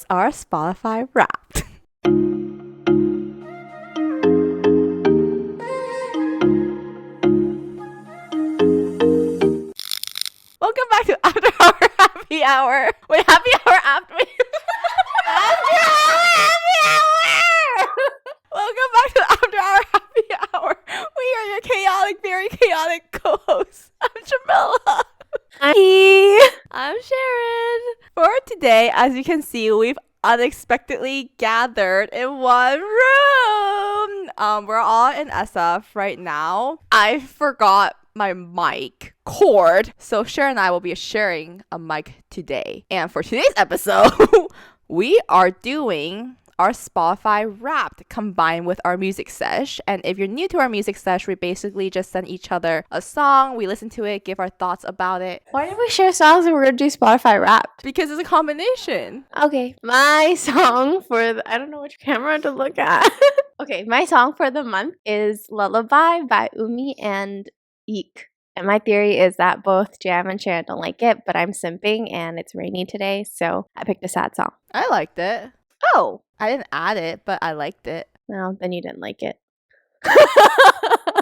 is our Spotify Wrapped. Welcome back to After Hour Happy Hour. Wait, Happy Hour after After Hour! Welcome back to After Hour Happy Hour. We are your chaotic, very chaotic co-hosts. I'm Jamila. Hi, I'm Sharon. For today, as you can see, we've unexpectedly gathered in one room. We're all in SF right now. I forgot my mic cord, so Sharon and I will be sharing a mic today. And for today's episode, we are doing our Spotify Wrapped combined with our music sesh. And if you're new to our music sesh, we basically just send each other a song, we listen to it, give our thoughts about it. Why did we share songs and we're gonna do Spotify Wrapped? Because it's a combination. Okay, my song for I don't know which camera to look at. Okay, my song for the month is Lullaby by Umi and Eek. And my theory is that both Jam and Sharon don't like it, but I'm simping and it's rainy today, so I picked a sad song. I liked it. Oh! I didn't add it, but I liked it. Well, then you didn't like it.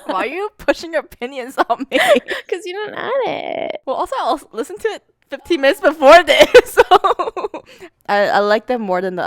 Why are you pushing your opinions on me? Because you didn't add it. Well, also, I'll listen to it 15 minutes before this, so I like them more than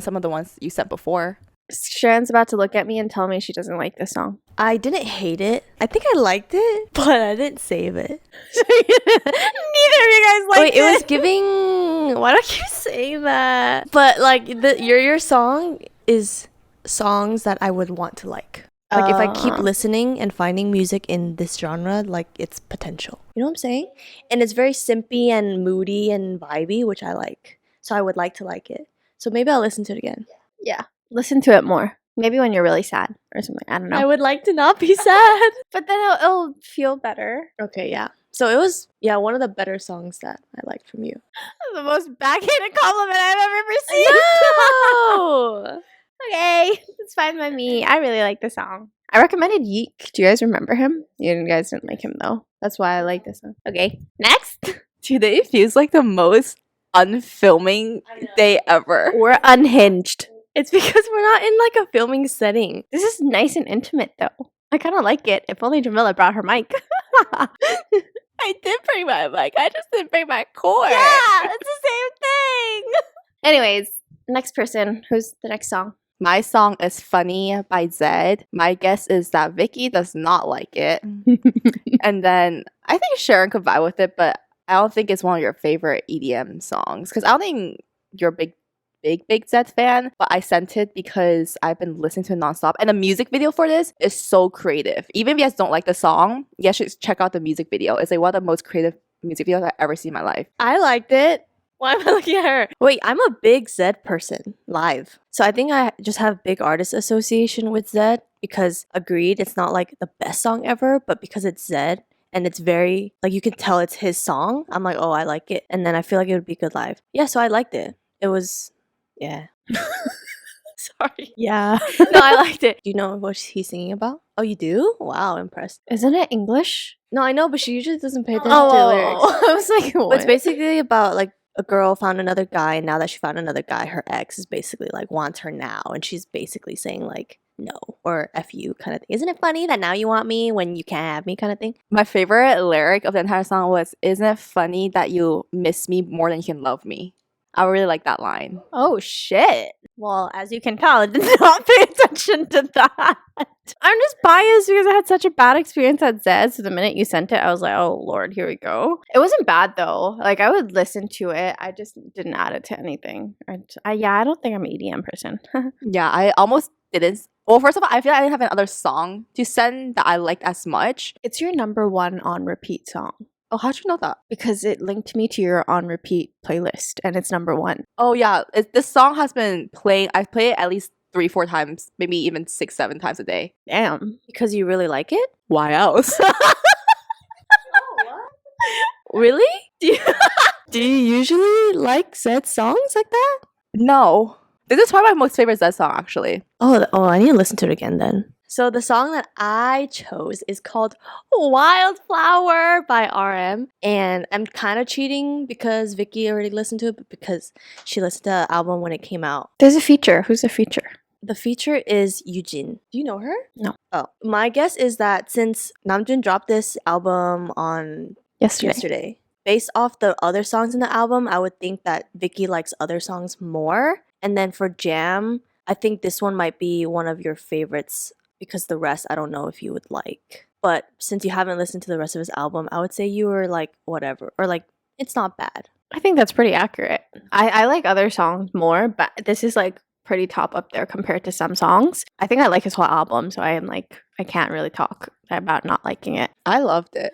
some of the ones you sent before. Sharon's about to look at me and tell me she doesn't like this song. I didn't hate it. I think I liked it, but I didn't save it. Neither of you guys liked it. It was giving... Why don't you say that? But like your song is songs that I would want to like. Like if I keep listening and finding music in this genre, like it's potential. You know what I'm saying? And it's very simpy and moody and vibey, which I like. So I would like to like it. So maybe I'll listen to it again. Yeah. Listen to it more. Maybe when you're really sad or something. I don't know. I would like to not be sad. But then it'll feel better. Okay, yeah. So it was, one of the better songs that I liked from you. The most backhanded compliment I've ever received. No! Okay, it's fine by me. I really like the song. I recommended Yeek. Do you guys remember him? You guys didn't like him though. That's why I like this song. Okay, next. Today feels like the most unfilming day ever. We're unhinged. It's because we're not in like a filming setting. This is nice and intimate though. I kind of like it. If only Jamila brought her mic. I did bring my mic. I just didn't bring my cord. Yeah, it's the same thing. Anyways, next person. Who's the next song? My song is Funny by Zed. My guess is that Vicky does not like it. And then I think Sharon could vibe with it, but I don't think it's one of your favorite EDM songs. Because I don't think you're a big Zed fan, but I sent it because I've been listening to it nonstop. And the music video for this is so creative. Even if you guys don't like the song, you guys should check out the music video. It's like one of the most creative music videos I've ever seen in my life. I liked it. Why am I looking at her? Wait, I'm a big Zed person, live. So I think I just have big artist association with Zed because agreed, it's not like the best song ever, but because it's Zed and it's very, like you can tell it's his song, I'm like, oh, I like it. And then I feel like it would be good live. Yeah, so I liked it. It was, yeah. Sorry. Yeah. No, I liked it. Do you know what he's singing about? Oh, you do? Wow, impressed. Isn't it English? No, I know, but she usually doesn't pay attention to the lyrics. I was like, what? But it's basically about like a girl found another guy, and now that she found another guy, her ex is basically like wants her now, and she's basically saying like no or F you kind of thing. Isn't it funny that now you want me when you can't have me kind of thing? My favorite lyric of the entire song was, "Isn't it funny that you miss me more than you can love me?" I really like that line. Oh shit. Well, as you can tell, I did not pay attention to that. I'm just biased because I had such a bad experience at Zed. So the minute you sent it, I was like, oh Lord, here we go. It wasn't bad though. Like I would listen to it. I just didn't add it to anything. I don't think I'm an EDM person. Yeah, I almost didn't. Well, first of all, I feel like I didn't have another song to send that I liked as much. It's your number one on repeat song. Oh, how'd you know that? Because it linked me to your on repeat playlist and it's number one. Oh yeah, this song has been playing. I've played it at least 3-4 times, maybe even 6-7 times a day. Damn. Because you really like it? Why else? Really? Do you usually like Zed songs like that? No. This is probably my most favorite Zed song, actually. Oh, I need to listen to it again then. So the song that I chose is called Wildflower by RM. And I'm kind of cheating because Vicky already listened to it, but because she listened to the album when it came out. There's a feature. Who's the feature? The feature is Eugene. Do you know her? No. Oh. My guess is that since Namjoon dropped this album on yesterday, based off the other songs in the album, I would think that Vicky likes other songs more. And then for Jam, I think this one might be one of your favorites because the rest I don't know if you would like. But since you haven't listened to the rest of his album, I would say you were like whatever, or like it's not bad. I think that's pretty accurate. I like other songs more, but this is like pretty top up there compared to some songs. I think I like his whole album, so I can't really talk about not liking it. I loved it.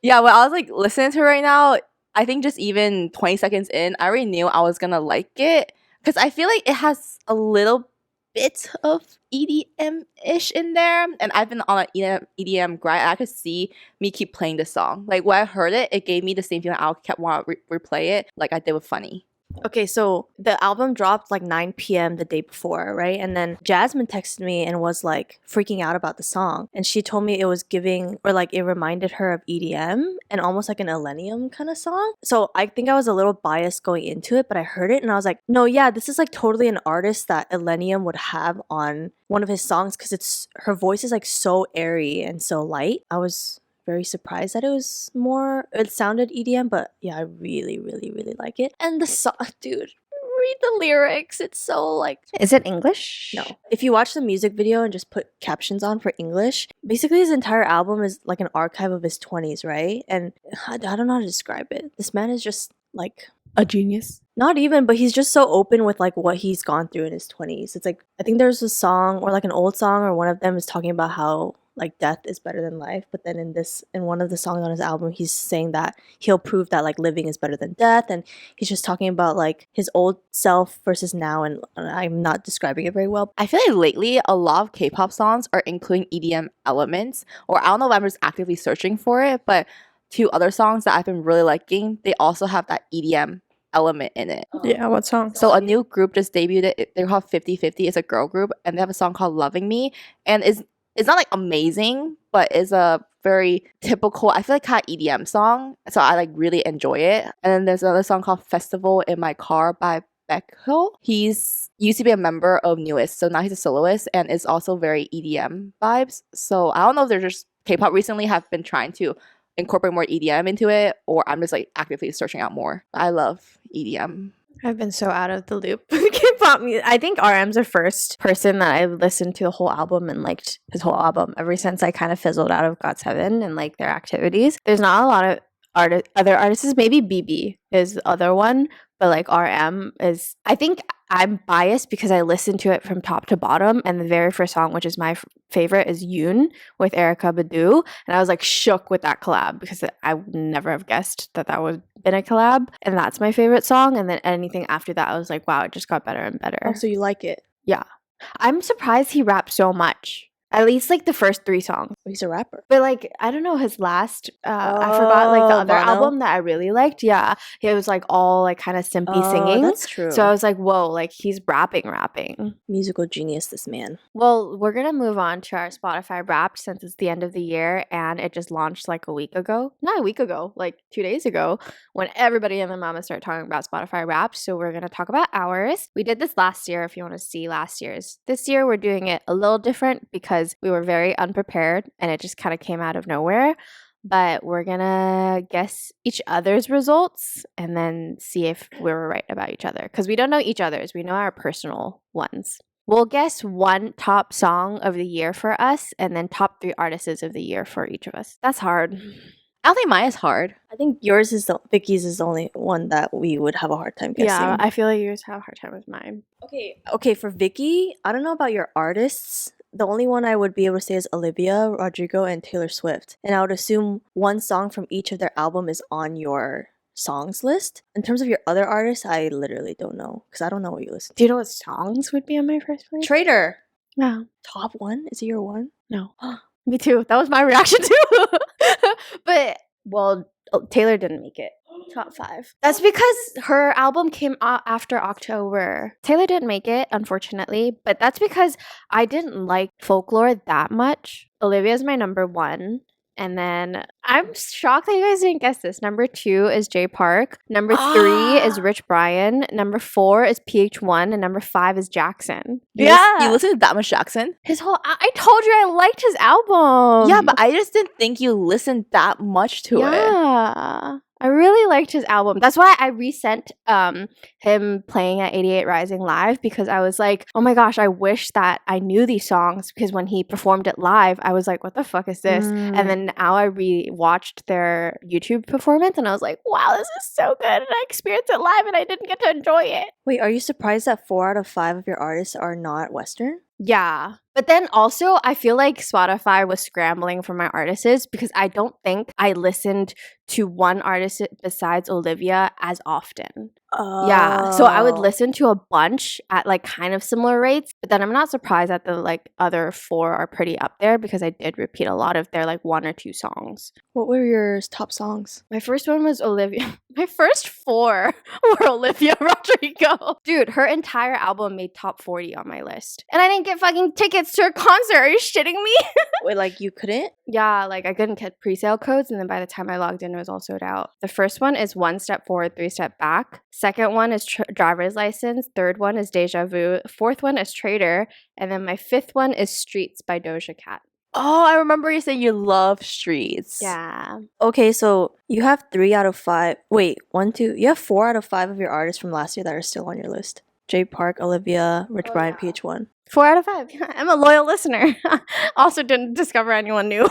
Yeah, when I was like listening to it right now, I think just even 20 seconds in, I already knew I was gonna like it because I feel like it has a little bit of EDM-ish in there, and I've been on an EDM grind, and I could see me keep playing this song. Like when I heard it, it gave me the same feeling. I kept wanting to replay it, like I did with Funny. Okay, so the album dropped like 9 p.m. the day before, right? And then Jasmine texted me and was like freaking out about the song. And she told me it was giving, or like it reminded her of EDM and almost like an Millennium kind of song. So I think I was a little biased going into it, but I heard it and I was like, no, yeah, this is like totally an artist that Millennium would have on one of his songs because her voice is like so airy and so light. I was very surprised that it sounded EDM, but yeah, I really, really, really like it. And the song, dude, read the lyrics. It's so like... Is it English? No. If you watch the music video and just put captions on for English, basically his entire album is like an archive of his 20s, right? And I don't know how to describe it. This man is just like... a genius. Not even, but he's just so open with like what he's gone through in his 20s. It's like, I think there's a song or like an old song or one of them is talking about how like death is better than life, but then in one of the songs on his album he's saying that he'll prove that like living is better than death, and he's just talking about like his old self versus now, and I'm not describing it very well. I feel like lately a lot of K-pop songs are including EDM elements, or I don't know if I'm just actively searching for it, but two other songs that I've been really liking, they also have that EDM element in it. Yeah, what song? So a new group just debuted it. They're called 50/50. It's a girl group, and they have a song called Loving Me, and it's not like amazing, but it's a very typical, I feel like, kind of EDM song. So I like really enjoy it. And then there's another song called Festival in My Car by Baekhyun. He's used to be a member of Newest, so now he's a soloist, and it's also very EDM vibes. So I don't know if they're just K-pop recently have been trying to incorporate more EDM into it, or I'm just like actively searching out more. I love EDM. I've been so out of the loop. K-pop music. I think RM's the first person that I've listened to the whole album and liked his whole album ever since I kind of fizzled out of GOT7 and like their activities. There's not a lot of other artists. Maybe BB is the other one, but like RM is, I think I'm biased because I listened to it from top to bottom, and the very first song, which is my favorite, is Yoon with Erykah Badu, and I was like shook with that collab because I would never have guessed that would been a collab, and that's my favorite song. And then anything after that, I was like, wow, it just got better and better. Oh, so you like it? Yeah, I'm surprised he rapped so much. At least like the first 3 songs. He's a rapper. But like, I don't know, his last, I forgot like the other Mono? album that I really liked. Yeah. He was like all like kind of simpy singing. That's true. So I was like, whoa, like he's rapping. Musical genius, this man. Well, we're going to move on to our Spotify Wrapped since it's the end of the year and it just launched like a week ago. Not a week ago, like 2 days ago when everybody and their mama started talking about Spotify Wrapped. So we're going to talk about ours. We did this last year if you want to see last year's. This year we're doing it a little different because we were very unprepared and it just kind of came out of nowhere. But we're gonna guess each other's results and then see if we were right about each other, because we don't know each other's. We know our personal ones. We'll guess one top song of the year for us and then top 3 artists of the year for each of us. That's hard. I don't think mine is hard. I think Vicky's is the only one that we would have a hard time guessing. Yeah, I feel like yours have a hard time with mine. Okay, for Vicky, I don't know about your artists. The only one I would be able to say is Olivia, Rodrigo, and Taylor Swift. And I would assume one song from each of their album is on your songs list. In terms of your other artists, I literally don't know because I don't know what you listen to. Do you know what songs would be on my first place? Traitor. No. Top 1? Is it your one? No. Me too. That was my reaction too. But Well, Taylor didn't make it. Top 5. That's because her album came out after October. Taylor didn't make it, unfortunately, but that's because I didn't like Folklore that much. Olivia's my number 1. And then I'm shocked that you guys didn't guess this. Number 2 is Jay Park. Number 3 is Rich Brian. Number 4 is PH1. And number 5 is Jackson. You listen to that much Jackson? His whole I told you I liked his album. Yeah, but I just didn't think you listened that much to it. Yeah. I really liked his album. That's why I resent him playing at 88 Rising live, because I was like, oh my gosh, I wish that I knew these songs, because when he performed it live, I was like, what the fuck is this? And then now I re-watched their YouTube performance and I was like, wow, this is so good. And I experienced it live and I didn't get to enjoy it. Wait, are you surprised that 4 out of 5 of your artists are not Western? Yeah. But then also, I feel like Spotify was scrambling for my artists, because I don't think I listened to one artist besides Olivia as often. Yeah. So I would listen to a bunch at like kind of similar rates, but then I'm not surprised that the like other 4 are pretty up there, because I did repeat a lot of their like 1 or 2 songs. What were your top songs? My first one was Olivia. My first 4 were Olivia Rodrigo. Dude, her entire album made top 40 on my list. And I didn't get fucking tickets to her concert. Are you shitting me? Wait, like you couldn't? Yeah, like I couldn't get pre-sale codes, and then by the time I logged in, it was all sold out. The first one is One Step Forward, 3 Step Back. Second one is Driver's License. Third one is Deja Vu. Fourth one is Traitor. And then my 5th one is Streets by Doja Cat. Oh, I remember you saying you love Streets. Yeah. Okay, so you have 3 out of 5. Wait, 1, 2. You have 4 out of 5 of your artists from last year that are still on your list. Jay Park, Olivia, Rich Brian, PH1. 4 out of 5. I'm a loyal listener. Also didn't discover anyone new.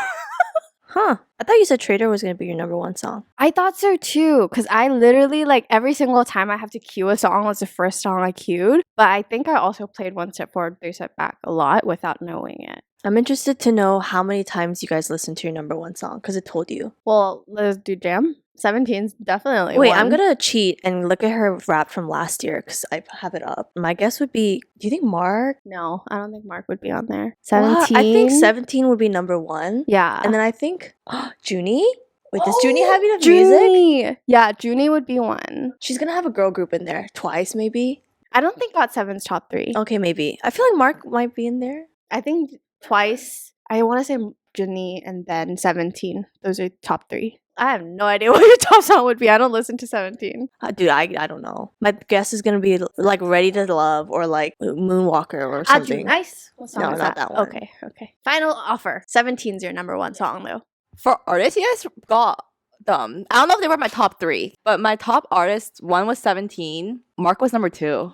Huh. I thought you said Trader was going to be your number 1 song. I thought so too, because I literally, like, every single time I have to cue a song was the first song I cued. But I think I also played One Step Forward, 3 Step Back a lot without knowing it. I'm interested to know how many times you guys listened to your number 1 song, because it told you. Well, let's do Jam. 17's definitely Wait, one. I'm going to cheat and look at her rap from last year, because I have it up. My guess would be, do you think Mark? No, I don't think Mark would be on there. What? 17? I think 17 would be number 1. Yeah. And then I think, Junie? Wait, does Junie have enough music? Junie! Yeah, Junie would be one. She's going to have a girl group in there. Twice, maybe? I don't think GOT7's top 3. Okay, maybe. I feel like Mark might be in there. I think Twice. I want to say Junie and then 17. Those are top 3. I have no idea what your top song would be. I don't listen to 17. Dude, I don't know. My guess is gonna be like Ready to Love or like Moonwalker or something. Nice. What song No, is not that one. Okay. Final offer. 17's your number 1 song though. For artists, you guys got them. I don't know if they were my top 3, but my top artists, 1 was 17. Mark was number 2.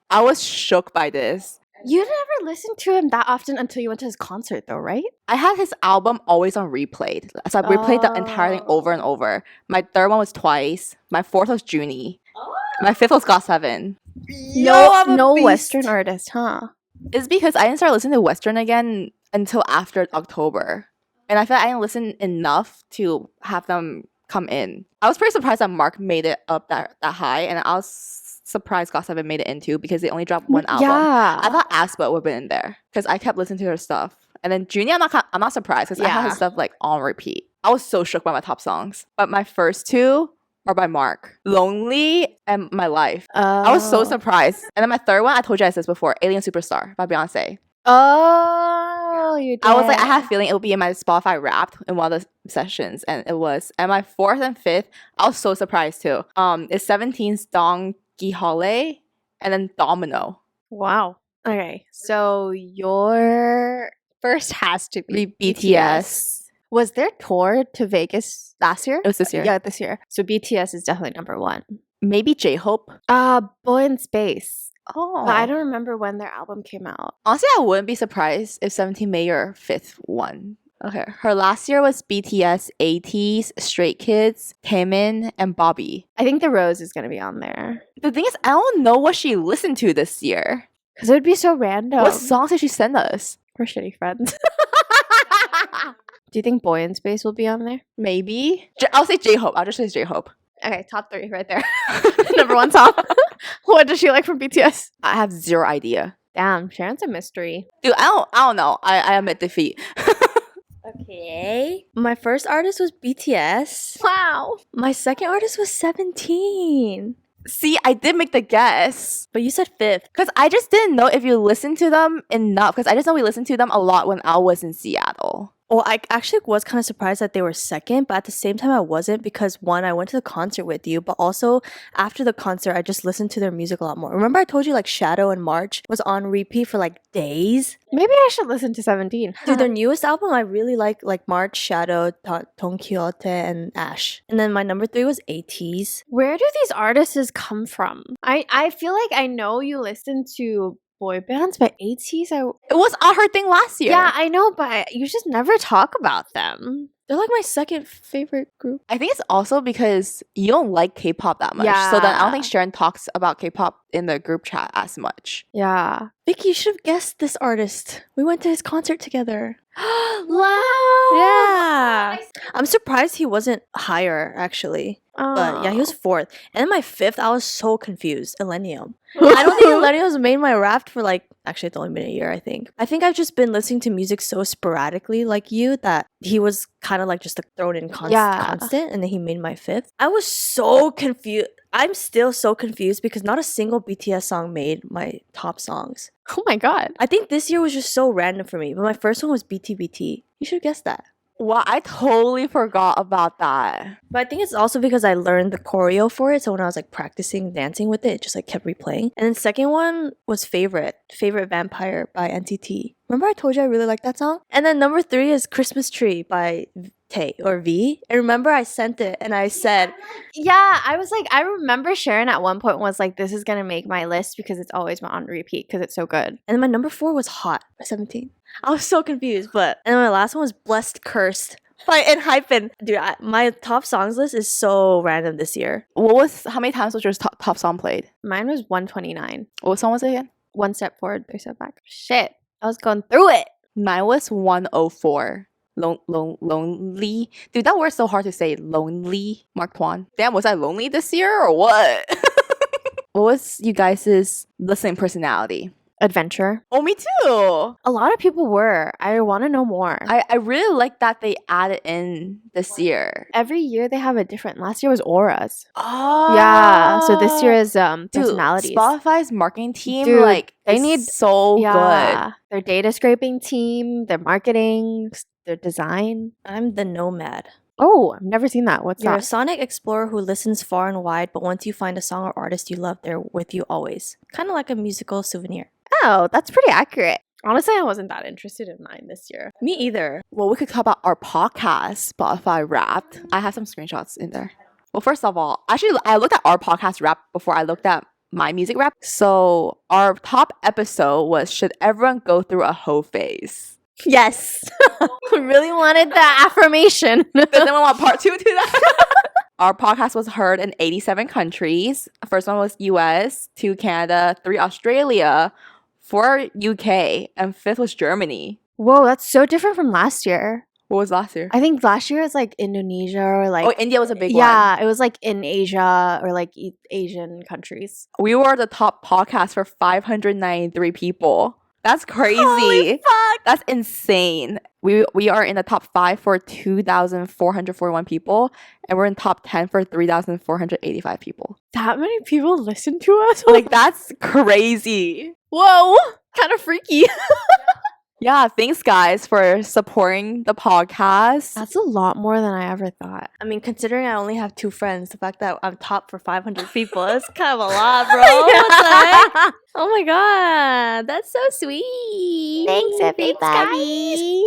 I was shook by this. You never listened to him that often until you went to his concert though, right? I had his album always on replay. So I replayed the entire thing over and over. My 3rd one was Twice. My 4th was Junie. My 5th was GOT7. No Western artist, huh? It's because I didn't start listening to Western again until after October. And I feel like I didn't listen enough to have them come in. I was pretty surprised that Mark made it up that high, and I was surprised GOT7 made it in too, because they only dropped 1 album. Yeah. I thought Aspa would have been in there because I kept listening to her stuff. And then Junie, I'm not surprised because I had his stuff like on repeat. I was so shook by my top songs. But my first 2 are by Mark. Lonely and My Life. I was so surprised. And then my 3rd one, I told you guys this before, Alien Superstar by Beyonce. Oh, you did. I was like, I had a feeling it would be in my Spotify Wrapped in one of the sessions, and it was. And my 4th and 5th, I was so surprised too. It's 17's Donkey Hole and then Domino. Wow. Okay, so your first has to be BTS. Was their tour to Vegas last year? It was this year. Yeah, this year. So BTS is definitely number 1. Maybe J-Hope. Boy in Space. Oh. But I don't remember when their album came out. Honestly, I wouldn't be surprised if 17 made your 5th one. Okay. Her last year was BTS, ATEEZ, Stray Kids, Taemin, and Bobby. I think The Rose is going to be on there. The thing is, I don't know what she listened to this year. Because it would be so random. What songs did she send us? We're shitty friends. Do you think Boy in Space will be on there? Maybe. I'll say J-Hope. I'll just say J-Hope. Okay, top 3 right there. Number 1 song. What does she like from BTS? I have zero idea. Damn, Sharon's a mystery. Dude, I don't know. I admit defeat. Okay, Okay. My first artist was BTS. Wow. My second artist was 17. See, I did make the guess. But you said fifth. Because I just didn't know if you listened to them enough. Because I just know we listened to them a lot when I was in Seattle. Well, I actually was kind of surprised that they were second, but at the same time I wasn't because one, I went to the concert with you, but also after the concert, I just listened to their music a lot more. Remember I told you like Shadow and March was on repeat for like days? Maybe I should listen to 17. Dude, their newest album I really like March, Shadow, Don Quixote, and Ash. And then my number 3 was ATEEZ. Where do these artists come from? I feel like I know you listen to boy bands, but ATEEZ, It was on her thing last year. yeah, I know, but you just never talk about them. They're like my second favorite group. I think it's also because you don't like K-pop that much. So then I don't think Yeah. Sharon talks about K-pop in the group chat as much. Yeah. Vicky, you should have guessed this artist. We went to his concert together. Wow. Yeah. I'm surprised he wasn't higher, actually. But yeah, he was fourth. And then my fifth, I was so confused. Millennium. I don't think Millennium's made my Wrapped for like, actually it's only been a year, I think. I think I've just been listening to music so sporadically like you that he was kind of like just thrown in Yeah. constant and then he made my fifth. I was so confused. I'm still so confused because not a single BTS song made my top songs. Oh my god. I think this year was just so random for me, but my first one was BTBT. You should have guessed that. Wow, I totally forgot about that. But I think it's also because I learned the choreo for it. So when I was like practicing dancing with it, it just like kept replaying. And then second one was Favorite Vampire by NCT. Remember I told you I really like that song? And then number 3 is Christmas Tree by Tay or V. And remember I sent it and I said, Yeah, I was like, I remember Sharon at one point was like, this is gonna make my list because it's always on repeat because it's so good. and then my number 4 was Hot by 17. I was so confused, but and then my last one was Blessed Cursed by Hypen. Dude, my top songs list is so random this year. How many times was your top song played? Mine was 129. What song was it again? 1 step forward, 3 step back. Shit. I was going through it. Mine was 104. Lonely. Dude, that word's so hard to say. Lonely. Mark Tuan. Damn, was I lonely this year or what? What was you guys' listening personality? Adventure. Oh, me too. A lot of people were. I want to know more. I really like that they added in this year. Every year they have a different. Last year was auras. Oh. Yeah. So this year is Dude, personalities. Spotify's marketing team, Dude, like, they is need- so good. Yeah. Their data scraping team, their marketing, their design. I'm the nomad. Oh, I've never seen that. What's You're a that? sonic explorer who listens far and wide, but once you find a song or artist you love, they're with you always. Kind of like a musical souvenir. Oh, that's pretty accurate. Honestly, I wasn't that interested in mine this year. Me either. Well, we could talk about our podcast, Spotify Wrapped. I have some screenshots in there. Well, first of all, actually, I looked at our podcast Wrapped before I looked at my music Wrap. So our top episode was Should Everyone Go Through a Hoe Phase? Yes. Really wanted that affirmation. Does anyone want part 2 to that? Our podcast was heard in 87 countries. First one was US, 2 Canada, 3 Australia, 4 UK, and 5th was Germany. Whoa, that's so different from last year. What was last year? I think last year was like Indonesia or like Oh, India was a big one. yeah, it was like in Asia or like Asian countries. We were the top podcast for 593 people. That's crazy. Holy fuck! That's insane. We are in the top 5 for 2,441 people, and we're in top 10 for 3,485 people. That many people listen to us? Like, that's crazy. whoa, kind of freaky. Yeah, thanks guys for supporting the podcast. That's a lot more than I ever thought. I mean, considering I only have 2 friends, the fact that I'm top for 500 people is kind of a lot, bro. What the heck? Oh my god, that's so sweet. everybody.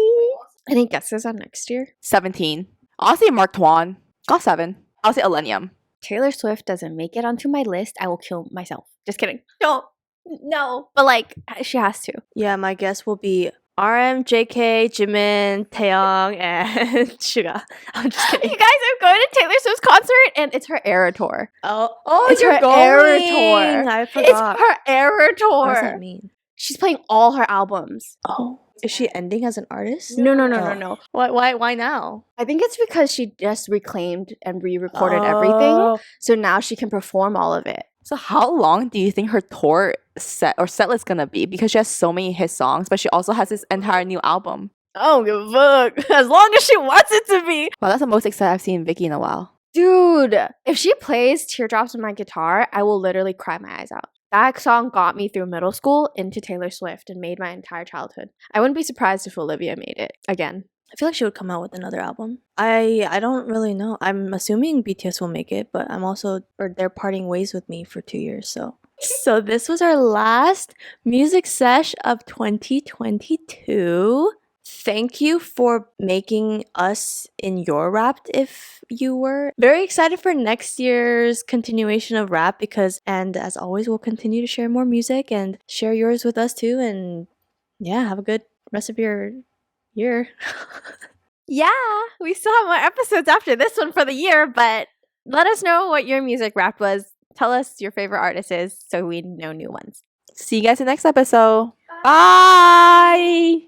Any guesses on next year? 17. I'll say Mark Tuan. Got 7. I'll say Millennium. Taylor Swift doesn't make it onto my list, I will kill myself. Just kidding. No. But like, she has to. Yeah, my guess will be RM, JK, Jimin, Taeyong, and Suga. I'm just You kidding. guys are going to Taylor Swift's concert, and it's her Era Tour. Oh, It's you're her going. Era Tour. I It's forgot. her Era What does that Tour. mean? She's playing all her albums. Oh, is she ending as an artist? No. Why now? I think it's because she just reclaimed and re-recorded everything, so now she can perform all of it. So how long do you think her tour set list gonna be? Because she has so many hit songs, but she also has this entire new album. I don't give a fuck. As long as she wants it to be. Well, that's the most excited I've seen Vicky in a while. Dude, if she plays Teardrops on my guitar, I will literally cry my eyes out. That song got me through middle school into Taylor Swift and made my entire childhood. I wouldn't be surprised if Olivia made it again. I feel like she would come out with another album. I don't really know. I'm assuming BTS will make it, but they're parting ways with me for 2 years, so. So this was our last music sesh of 2022. Thank you for making us in your Wrapped if you were. Very excited for next year's continuation of Wrap and as always, we'll continue to share more music and share yours with us too. And yeah, have a good rest of your year. Yeah, we still have more episodes after this one for the year, but let us know what your music Wrapped was. Tell us your favorite artists is so we know new ones. See you guys in the next episode. Bye.